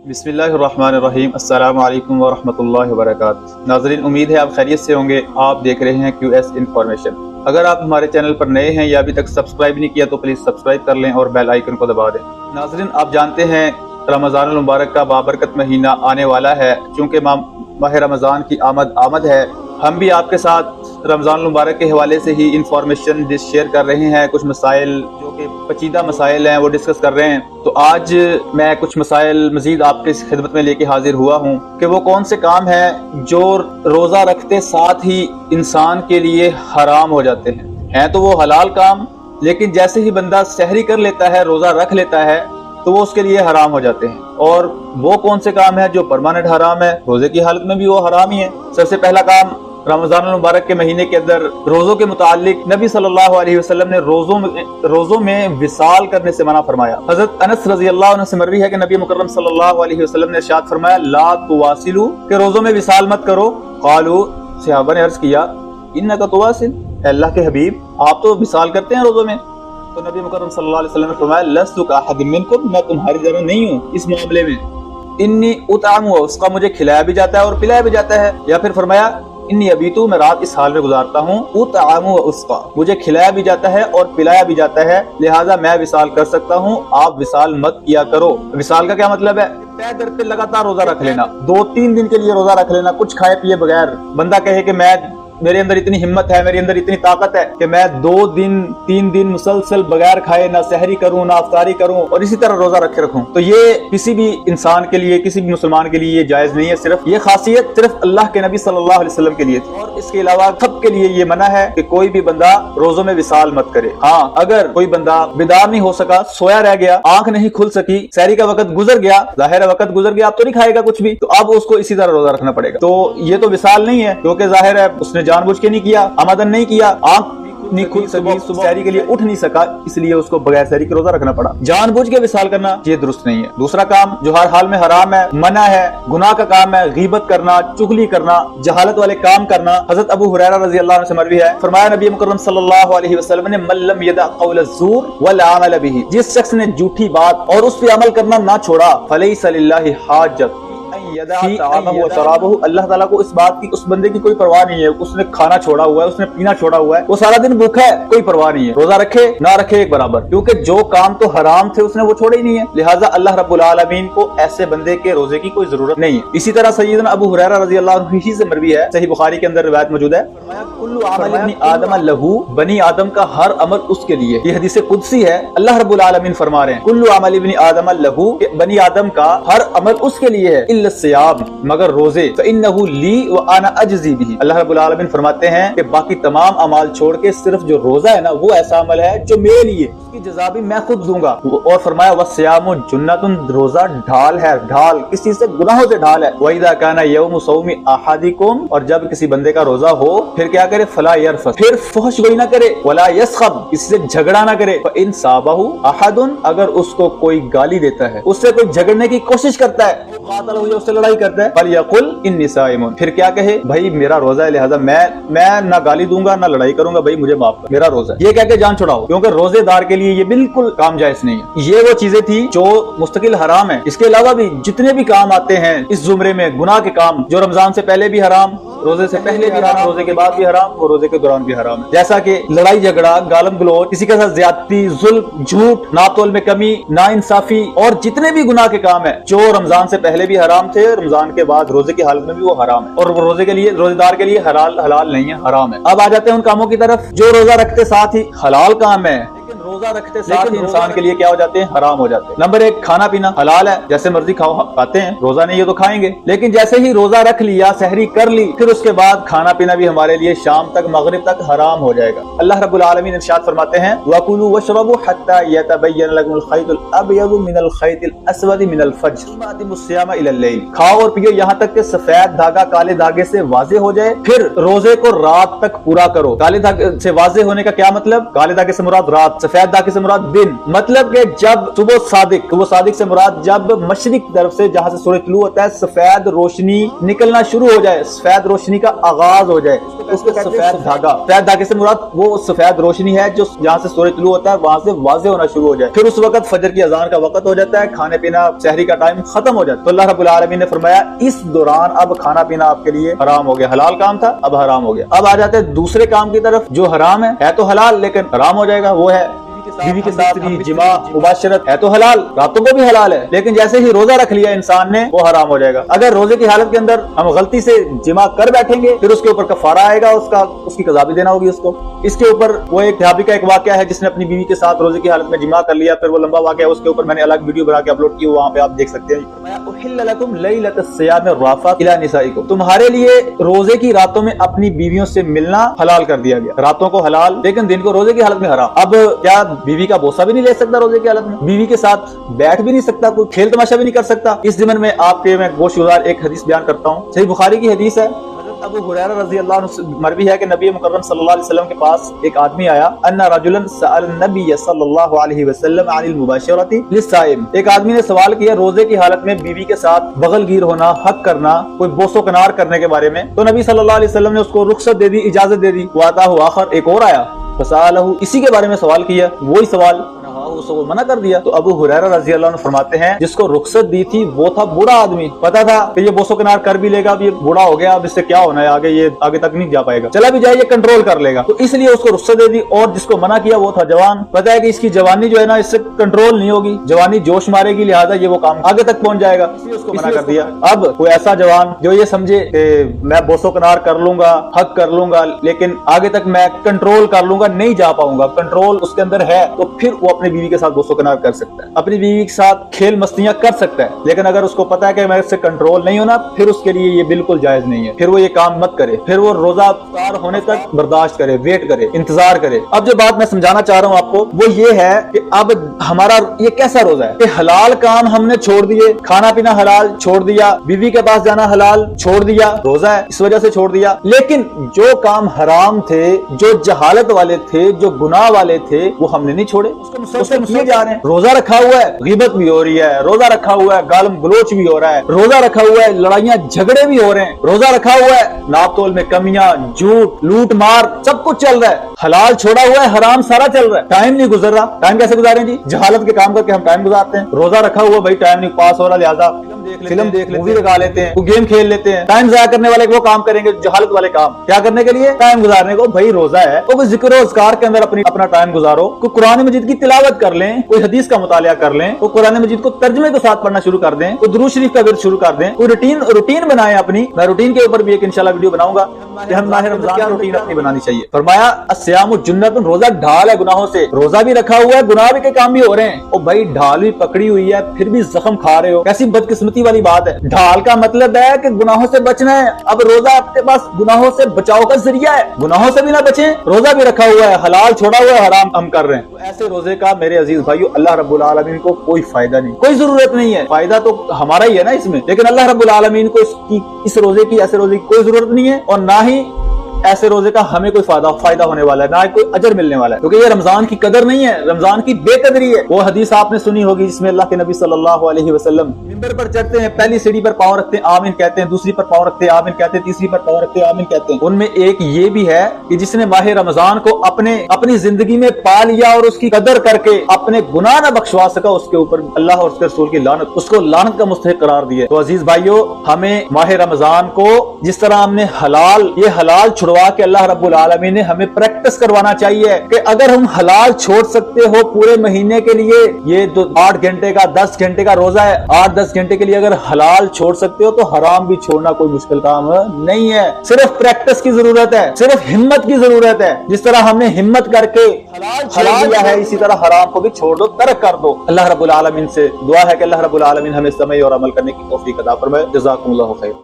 बिस्मिल्लाहिर्रहमानिर्रहीम। अस्सलाम वालेकुम वरहमतुल्लाहि वबरकातुहू। नाज़रीन, उम्मीद है आप खैरियत से होंगे। आप देख रहे हैं QS इन्फॉर्मेशन। अगर आप हमारे चैनल पर नए हैं या अभी तक सब्सक्राइब नहीं किया तो प्लीज़ सब्सक्राइब कर लें और बेल आइकन को दबा दें। नाज़रीन, आप जानते हैं रमज़ानुल मुबारक का बाबरकत महीना आने वाला है। चूँकि माह रमज़ान की आमद है, हम भी आपके साथ रमज़ानुल मुबारक के हवाले से ही इंफॉर्मेशन शेयर कर रहे हैं। कुछ मसाइल जो कि पेचीदा मसाइल हैं वो डिस्कस कर रहे हैं। तो आज मैं कुछ मसाइल मज़ीद आपके खिदमत में लेके हाजिर हुआ हूँ कि वो कौन से काम हैं जो रोज़ा रखते साथ ही इंसान के लिए हराम हो जाते हैं तो वो हलाल काम, लेकिन जैसे ही बंदा सहरी कर लेता है, रोज़ा रख लेता है, तो वो उसके लिए हराम हो जाते हैं। और वो कौन से काम है जो परमानेंट हराम है, रोजे की हालत में भी वो हराम ही है। सबसे पहला काम, रमजान मुबारक के महीने के अंदर रोजों के मुतालिक नबी सल्लल्लाहु अलैहि वसल्लम ने रोजों में विसाल करने से मना फरमाया। हजरत अनस रजी अल्लाह अन्हु से मरवी है कि नबी मुकर्रम सल्लल्लाहु अलैहि वसल्लम ने इरशाद फरमाया, ला तुवासिलू, कि रोजों में विसाल मत करो। कालू, सहाबा ने अर्ज किया, इन्नका तुवासिल, अल्लाह के हबीब आप तो विसाल करते हैं रोजों में। तो नबी मुकर्रम सल्लल्लाहु अलैहि वसल्लम ने फरमाया, लस्तु का अहद मिनकुम, मैं तुम्हारी तरह नहीं हूँ इस मामले में। इन्नी उतामु, उसका मुझे खिलाया भी जाता है और पिलाया भी जाता है। या फिर फरमाया, इन्नी अबीतु, मैं रात इस हाल में गुजारता हूँ। उतामु उसका, मुझे खिलाया भी जाता है और पिलाया भी जाता है, लिहाजा मैं विसाल कर सकता हूँ, आप विसाल मत किया करो। विसाल का क्या मतलब है? तय दर पे लगातार रोजा रख लेना, 2-3 दिन के लिए रोजा रख लेना, कुछ खाए पिए बगैर। बंदा कहे कि मेरे अंदर इतनी हिम्मत है, मेरे अंदर इतनी ताकत है कि मैं 2-3 दिन मुसलसल बगैर खाए ना सहरी करूं ना अफ्तारी करूं और इसी तरह रोजा रखे रखूं। तो ये किसी भी इंसान के लिए, किसी भी मुसलमान के लिए ये जायज नहीं है। सिर्फ ये खासियत सिर्फ अल्लाह के नबी सल्लल्लाहु अलैहि वसल्लम के लिए थी और इसके अलावा सब के लिए ये मना है कि कोई भी बंदा रोजों में विसाल मत करे। हाँ, अगर कोई बंदा बेदार नहीं हो सका, सोया रह गया, आंख नहीं खुल सकी, सहरी का वक्त गुजर गया, जाहिर वक्त गुजर गया, अब तो नहीं खाएगा कुछ भी, तो अब उसको इसी तरह रोजा रखना पड़ेगा। तो ये तो विसाल नहीं है, क्योंकि जाहिर है उसने जानबूझ के नहीं किया, आमदन नहीं किया, आंख नहीं खुल सकी, सुबह सहरी के लिए उठ नहीं सका, इसलिए उसको बगैर सहरी के रोजा रखना पड़ा। जानबूझ के विसाल करना ये दुरुस्त नहीं है। दूसरा काम जो हर हाल में हराम है, मना है, गुनाह का काम है, गीबत करना, चुगली करना, जहालत वाले काम करना। हजरत अबू हुरैरा रज़ी अल्लाह अन्हु से मरवी है, फरमाया नबी मुकर्रम सल्लल्लाहु अलैहि वसल्लम ने, मन लम यदा क़ौल ज़ूर वल अमल बिही, जिस शख्स ने झूठी बात और उस पे अमल करना ना छोड़ा, फलैसा लिल्लाहि हाजत, अल्लाह ताला को इस बात की, उस बंदे की कोई परवाह नहीं है। उसने खाना छोड़ा हुआ है, उसने पीना छोड़ा हुआ है, वो सारा दिन भूखा है, कोई परवाह नहीं है। रोजा रखे ना रखे एक बराबर, क्योंकि जो काम तो हराम थे उसने वो छोड़े ही नहीं है। लिहाजा अल्लाह रब्बुल आलमीन को ऐसे बंदे के रोजे की कोई जरूरत नहीं है। इसी तरह सय्यदना अबू हुरैरा रज़ी अल्लाह अन्हु से मरवी है, सही बुखारी के अंदर रिवायत मौजूद है, कुल्लु अमल इब्नी आदम लहू, बनी आदम का हर अमल उसके लिए। ये हदीस कुदसी है, अल्लाह रब्बुल आलमीन फरमा रहे हैं, कुल्लु अमल इब्नी आदम लहू, बनी आदम का हर अमल उसके लिए है, इल्ला सियाम, मगर रोजे, फइन्नहु ली व अना अजज़ी बिही। अल्लाह रब्बुल आलमीन फरमाते हैं कि बाकी तमाम अमाल छोड़ के सिर्फ जो रोजा है ना, वो ऐसा अमल है जो मेरे लिए, उसकी जज़ा भी मैं खुद दूंगा। और फरमाया, वस्सियामु जुन्नतुन, रोजा ढाल है, ढाल किस चीज से? गुनाहों से ढाल है। व इज़ा काना यौमु सौमी अहादिकुम, और जब किसी बंदे का रोजा हो फिर क्या करे? फला यरफस, फिर फहश गोई ना करे, वला यसखब, किसी से झगड़ा ना करे। फ इन साबहु अहदुन, अगर उसको कोई गाली देता है, उससे कोई झगड़ने की कोशिश करता है, कातल हुई, उससे लड़ाई करता है, फलयकुल इन्नी साइमुन, फिर क्या कहे? भाई मेरा रोजा है, लिहाजा मैं ना गाली दूंगा ना लड़ाई करूंगा, भाई मुझे माफ कर, मेरा रोजा है। ये कह के जान छुड़ाओ, क्योंकि रोजेदार के लिए ये बिल्कुल काम जायज नहीं है। ये वो चीजें थी जो मुस्तकिल हराम है। इसके अलावा भी जितने भी काम आते हैं इस जुमरे में, गुनाह के काम, जो रमजान से पहले भी हराम, रोजे से पहले भी हराम, रोजे के बाद भी हराम और रोजे के दौरान भी हराम है। जैसा कि लड़ाई झगड़ा, गालम गलोच, किसी के साथ ज्यादती, जुल्म, झूठ, नातोल में कमी, नाइंसाफी और जितने भी गुनाह के काम है जो रमजान से पहले भी हराम थे, रमजान के बाद रोजे की हालत में भी वो हराम है। और रोजे के लिए, रोजेदार के लिए हलाल नहीं है, हराम है। अब आ जाते हैं उन कामों की तरफ जो रोजा रखते साथ ही हलाल काम है, रोजा रखते साथ इंसान के लिए क्या हो जाते हैं? हराम हो जाते हैं। नंबर 1, खाना पीना हलाल है, जैसे मर्जी खाते हैं, रोजा नहीं है तो खाएंगे। लेकिन जैसे ही रोजा रख लिया, सहरी कर ली, फिर उसके बाद खाना पीना भी हमारे लिए शाम तक, मगरिब तक हराम हो जाएगा। अल्लाह रब्बुल आलमीन इरशाद फरमाते हैं, वकुलू वशरबू हत्ता यतबय्यन लकुमुल खैतुल अबयदु मिनल खैतिल अस्वदी मिनल फज्र वअतिमुस सियाम इलल लैल, खाओ और पियो यहाँ तक कि सफेद धागा काले धागे से वाज़े हो जाए, फिर रोजे को रात तक पूरा करो। काले धागे से वाज़े होने का क्या मतलब? काले धागे से मुराद रात, सफेद सफेद दागे से मुराद दिन, मतलब कि जब सुबह सादिक से मुराद जब मशरिक तरफ से जहां से सूरज तुलू होता है सफेद रोशनी निकलना शुरू हो जाए, सफेद रोशनी का आगाज हो जाए, उसको सफेद धागे से मुराद वो सफेद रोशनी है जो जहां से सूरज तुलू होता है वहां से वाज़े होना शुरू हो जाए। फिर उस वक्त फजर की अजान का वक्त हो जाता है, खाने पीना सहरी का टाइम खत्म हो जाता है। तो अल्लाह रब्बुल आलमीन ने फरमाया इस दौरान अब खाना पीना आपके लिए हराम हो गया, हलाल काम था अब हराम हो गया। अब आ जाते हैं दूसरे काम की तरफ जो हराम है तो हलाल लेकिन हराम हो जाएगा, वो है बीवी के साथ जिमा मुबाशरत, है तो हलाल, रातों को भी हलाल है, लेकिन जैसे ही रोजा रख लिया इंसान ने वो हराम हो जाएगा। अगर रोजे की हालत के अंदर हम गलती से जिमा कर बैठेंगे फिर उसके ऊपर कफारा आएगा, उसकी कज़ा भी देना होगी उसको। इसके ऊपर वो एक सहाबी का एक वाकया है जिसने अपनी बीवी के साथ रोजे की हालत में जिमा कर लिया, फिर वो लंबा वाकया है, उसके ऊपर मैंने अलग वीडियो बना के अपलोड की, वहाँ पे आप देख सकते हैं। तुम्हारे लिए रोजे की रातों में अपनी बीवियों से मिलना हलाल कर दिया गया, रातों को हलाल लेकिन दिन को रोजे की हालत में हराम। अब क्या बीवी का बोसा भी नहीं ले सकता रोजे की हालत में, बीवी के साथ बैठ भी नहीं सकता, कोई खेल तमाशा भी नहीं कर सकता। इस ज़िमन में आपके मैं गोशगुजार एक हदीस बयान करता हूँ, सही बुखारी की हदीस है। अबू हुरैरा रज़ी अल्लाह अन्हु से मरवी है कि नबी मुकर्रम सल्लल्लाहु अलैहि वसल्लम के पास एक आदमी आया, अन्ना रजुलन सअल नबी सल्लल्लाहु अलैहि वसल्लम अनिल मुबाशरति लिस्साइम, एक आदमी ने सवाल किया रोजे की हालत में बीवी के साथ बगलगीर होना, हक करना, कोई बोसो कनार करने के बारे में। तो नबी सल्लल्लाहु अलैहि वसल्लम ने उसको रुख्सत दे दी, इजाजत दे दी। वाताहु आखर, एक और आया, फसालहु, इसी के बारे में सवाल किया, वही सवाल उसको मना कर दिया। तो अबू हुरैरा रज़ी अल्लाह अन्हु फरमाते हैं जिसको रुख्सत दी थी वो था बूढ़ा आदमी, पता था कि ये बोसो किनार कर भी लेगा, अब ये बूढ़ा हो गया, अब इससे क्या होना है आगे, ये आगे तक नहीं जा पाएगा, चला भी जाए ये कंट्रोल कर लेगा, तो इसलिए उसको रुख्सत दे दी। और जिसको मना किया वो था जवान, पता है कि इसकी जवानी जो है ना इससे कंट्रोल नहीं होगी, जवानी जोश मारेगी, लिहाजा ये वो काम आगे तक पहुंच जाएगा, इसलिए उसको मना कर दिया। अब कोई ऐसा जवान जो ये समझे कि मैं बोसो किनार कर लूंगा, हक कर लूंगा, लेकिन आगे तक मैं कंट्रोल कर लूंगा, नहीं जा पाऊंगा, कंट्रोल उसके अंदर है, तो फिर वो अपनी बीवी के साथ बोसो किनार कर सकता है, अपनी बीवी के साथ खेल मस्तियां कर सकता है। लेकिन अगर उसको पता है कि मैं इससे कंट्रोल नहीं होना, फिर उसके लिए ये बिल्कुल जायज नहीं है, फिर वो ये काम मत करे, फिर वो रोजा इफ्तार होने तक बर्दाश्त करे, वेट करे, इंतजार करे। अब जो बात मैं समझाना चाह रहा हूँ आपको वो ये है कि अब हमारा ये कैसा रोजा है कि हलाल काम हमने छोड़ दिए, खाना पीना हलाल छोड़ दिया, बीवी के पास जाना हलाल छोड़ दिया, रोजा है इस वजह से छोड़ दिया, लेकिन जो काम हराम थे, जो जहालत वाले थे, जो गुनाह वाले थे, वो हमने नहीं छोड़े, उसको किए जा रहे हैं। रोजा रखा हुआ है, गिबत भी हो रही है, रोजा रखा हुआ है, गालम गलोच भी हो रहा है, रोजा रखा हुआ है, लड़ाइयाँ झगड़े भी हो रहे हैं, रोजा रखा हुआ है, नाप तोल में कमियां, झूठ, लूट मार, सब कुछ चल रहा है, हलाल छोड़ा हुआ है, हराम सारा चल रहा है, टाइम नहीं गुजर रहा। टाइम कैसे गुजारें जी? जहालत के काम करके हम टाइम गुजारते हैं। रोजा रखा हुआ भाई, टाइम नहीं पास हो रहा, लिहाजा फिल्म देख लेते, मूवी लगा लेते हैं, गेम खेल लेते हैं। टाइम जाया करने वाले वो काम करेंगे, जहालत वाले काम क्या करने के लिए? टाइम गुजारने को। भाई रोजा है तो कोई जिक्र रोजगार के अंदर अपना टाइम गुजारो, कोई कुरान मजीद की तिलावत कर लें, कोई हदीस का मुतालिया कर लें, कोई कुरान मजीद को तर्जमे के साथ पढ़ना शुरू कर दें, कोई दुरूद शरीफ का विर्द शुरू कर दें, कोई रूटीन बनाएं अपनी। मैं रूटीन के ऊपर भी एक इंशाल्लाह वीडियो बनाऊंगा कि हम माह रमजान क्या रूटीन अपनी बनानी चाहिए। फरमाया अस्सियामु जुन्नतुन, रोजा ढाल है गुनाहों से, रोजा भी रखा हुआ है, गुनाह भी के काम भी हो रहे हैं, और भाई ढाल भी पकड़ी हुई है फिर भी जख्म खा रहे हो, कैसी बदकिस्मती वाली बात है। ढाल का मतलब है कि गुनाहों से बचना है, अब रोजा आपके पास गुनाहों से बचाव का जरिया है, गुनाहों से भी ना बचे, रोजा भी रखा हुआ है, हलाल छोड़ा हुआ है, हराम हम कर रहे हैं। तो ऐसे रोजे का मेरे अजीज भाइयों अल्लाह रब्बुल आलमीन को कोई फायदा नहीं, कोई जरूरत नहीं है। फायदा तो हमारा ही है ना इसमें, लेकिन अल्लाह रब्बुल आलमीन को इस रोजे की, ऐसे रोजे की कोई जरूरत नहीं है, और ना ही ऐसे रोजे का हमें कोई फायदा होने वाला है, ना कोई अजर मिलने वाला है, क्योंकि ये रमजान की कदर नहीं है, रमजान की बेकदरी है। वो हदीस आपने सुनी होगी जिसमें अल्लाह के नबी सल्लल्लाहु अलैहि वसल्लम मिंबर पर चढ़ते हैं, पहली सीढ़ी पर पांव रखते हैं, आमीन कहते हैं, दूसरी पर पांव रखते हैं, आमीन कहते हैं, तीसरी पर पांव रखते हैं, आमीन कहते हैं। उनमें एक ये भी है कि जिसने माह रमजान को अपनी जिंदगी में पा लिया और उसकी कदर करके अपने गुनाह न बख्शवा सका, उसके ऊपर अल्लाह और उसके रसूल की लानत, उसको लानत का मुस्तहिक करार दिया। तो अजीज भाइयों, हमें माह रमजान को जिस तरह हमने ये हलाल छुड़वा के अल्लाह रब्बुल आलमीन ने हमें प्रैक्टिस करवाना चाहिए कि अगर हम हलाल छोड़ सकते हो पूरे महीने के लिए, ये तो 8 घंटे का 10 घंटे का रोजा है, 8-10 घंटे के लिए अगर हलाल छोड़ सकते हो तो हराम भी छोड़ना कोई मुश्किल काम नहीं है। सिर्फ प्रैक्टिस की जरूरत है, सिर्फ हिम्मत की जरूरत है। जिस तरह हमने हिम्मत करके हलाल लिया है, इसी तरह हराम को भी छोड़ दो, तर्क कर दो। अल्लाह रब्बुल आलमीन से दुआ है कि अल्लाह रब्बुल आलमीन हमें समय और अमल करने की तौफीक अता फरमाए। जज़ाकुमुल्लाहु खैर।